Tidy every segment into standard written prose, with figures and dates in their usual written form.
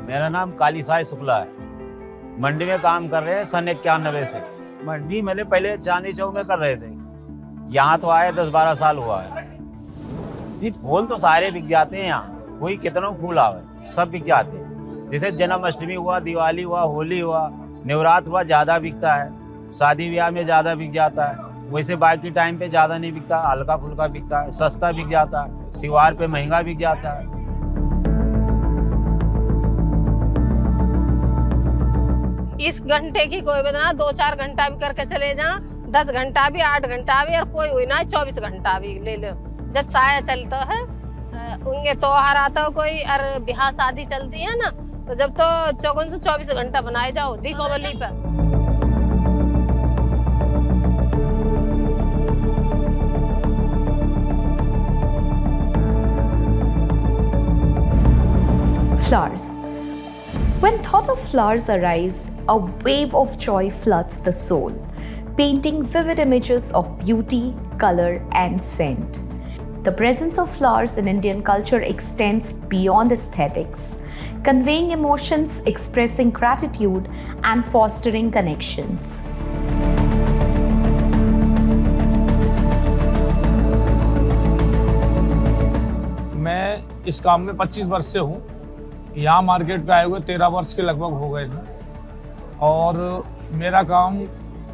मेरा नाम काली साई शुक्ला है। मंडी में काम कर रहे हैं सन 91 से। मंडी मैंने पहले चांदी चौक में कर रहे थे, यहाँ तो आए 10-12 साल हुआ है। ये फूल तो सारे बिक जाते हैं यहाँ, कोई कितनों फूल आवे सब बिक जाते हैं। जैसे जन्माष्टमी हुआ, दिवाली हुआ, होली हुआ, नवरात्र हुआ, ज्यादा बिकता है। शादी ब्याह में ज्यादा बिक जाता है। वैसे बाकी टाइम पे ज्यादा नहीं बिकता, हल्का फुल्का बिकता है, सस्ता बिक जाता है। त्योहार पे महंगा बिक जाता है। इस घंटे की कोई बदना 2-4 घंटा भी करके चले जा, 10 घंटा भी, 8 घंटा भी, और कोई हुई ना 24 घंटा भी ले लो। जब साया चलता है, उनके त्योहार आता है कोई, और ब्याह शादी चलती है ना, तो जब तो 24 घंटा बनाए जाओ दीपावली पर। Flowers. When thought of flowers arise, a wave of joy floods the soul, painting vivid images of beauty, color, and scent. The presence of flowers in Indian culture extends beyond aesthetics, conveying emotions, expressing gratitude, and fostering connections. मैं इस काम में 25 वर्ष से हूँ। यहाँ market पे आए हुए 13 वर्ष के लगभग हो गए थे, और मेरा काम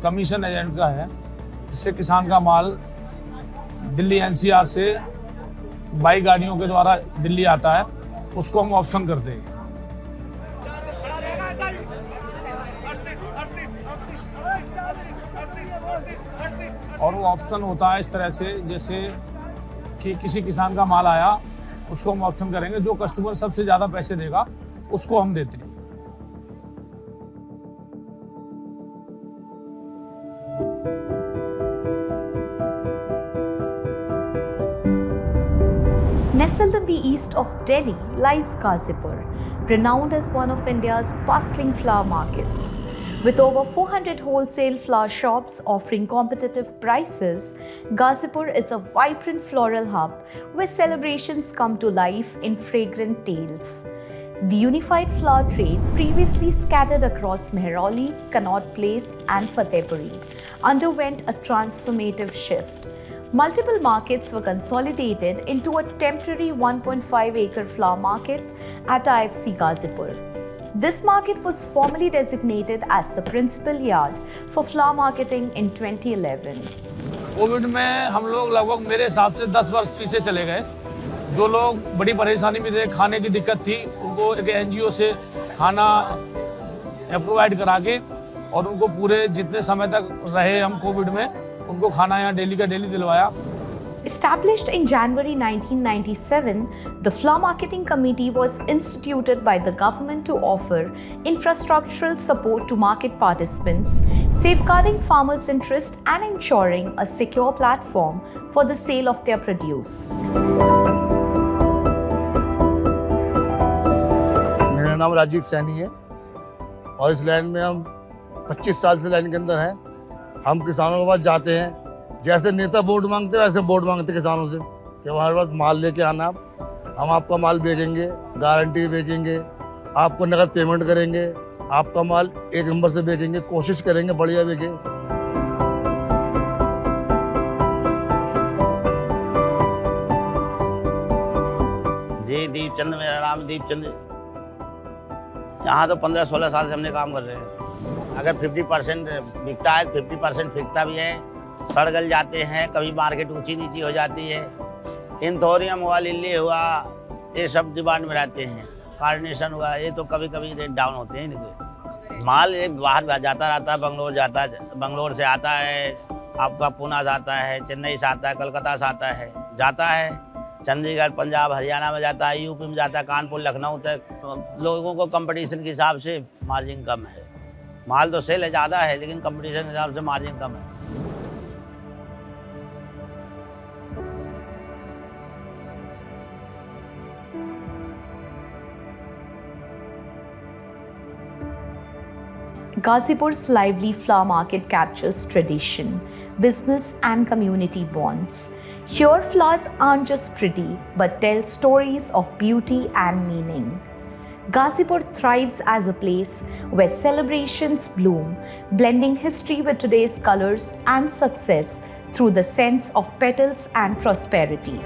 कमीशन एजेंट का है, जिससे किसान का माल दिल्ली एनसीआर से बाई गाड़ियों के द्वारा दिल्ली आता है, उसको हम ऑप्शन करते हैं। और वो ऑप्शन होता है इस तरह से, जैसे कि किसी किसान का माल आया, उसको हम ऑप्शन करेंगे, जो कस्टमर सबसे ज्यादा पैसे देगा उसको हम देते हैं। Nestled in the east of Delhi lies Ghazipur, renowned as one of India's bustling flower markets. With over 400 wholesale flower shops offering competitive prices, Ghazipur is a vibrant floral hub where celebrations come to life in fragrant tales. The unified flower trade, previously scattered across Mehrauli, Connaught Place, and Fatehpuri, underwent a transformative shift. Multiple markets were consolidated into a temporary 1.5-acre flower market at IFC Ghazipur. This market was formally designated as the principal yard for flower marketing in 2011. Covid में हम लोग लगभग मेरे हिसाब से 10 वर्ष पीछे चले गए। जो लोग बड़ी परेशानी में थे, खाने की दिक्कत थी, उनको एक एनजीओ से खाना प्रोवाइड करा के, और उनको पूरे जितने समय तक रहे हम कोविड में, उनको खाना यहाँ डेली का डेली दिलवाया। Established in January 1997, the Flower Marketing Committee was instituted by the government to offer infrastructural support to market participants, safeguarding farmers' interest and ensuring a secure platform for the sale of their produce. मेरा नाम राजीव सैनी है, और इस line में हम 25 साल से line के अंदर हैं। हम किसानों के पास जाते हैं, जैसे नेता वोट मांगते हैं वैसे वोट मांगते किसानों से कि हमारे पास माल लेके आना, हम आपका माल बेचेंगे, गारंटी बेचेंगे, आपको नकद पेमेंट करेंगे, आपका माल एक नंबर से बेचेंगे, कोशिश करेंगे बढ़िया बेचे। जी दीपचंद, मेरा नाम दीपचंद। यहाँ तो 15-16 साल से हमने काम कर रहे हैं। अगर 50% बिकता है, 50% बिकता भी है, सड़ गल जाते हैं, कभी मार्केट ऊंची नीची हो जाती है। इंथोरियम हुआ, लिली हुआ, ये सब डिमांड में रहते हैं। कार्नेशन हुआ, ये तो कभी कभी रेट डाउन होते हैं। नहीं माल एक बाहर जाता रहता है, बंगलोर से आता है, आपका पूना से आता है, चेन्नई से आता है, कलकत्ता से आता है, जाता है, चंडीगढ़, पंजाब, हरियाणा में जाता है, यूपी में जाता है, कानपुर, लखनऊ तक। तो लोगों को कंपटीशन के हिसाब से मार्जिन कम है। माल तो सेल है ज़्यादा है, लेकिन कंपटीशन के हिसाब से मार्जिन कम है। Ghazipur's lively flower market captures tradition, business, and community bonds. Here, flowers aren't just pretty, but tell stories of beauty and meaning. Ghazipur thrives as a place where celebrations bloom, blending history with today's colors and success through the sense of petals and prosperity.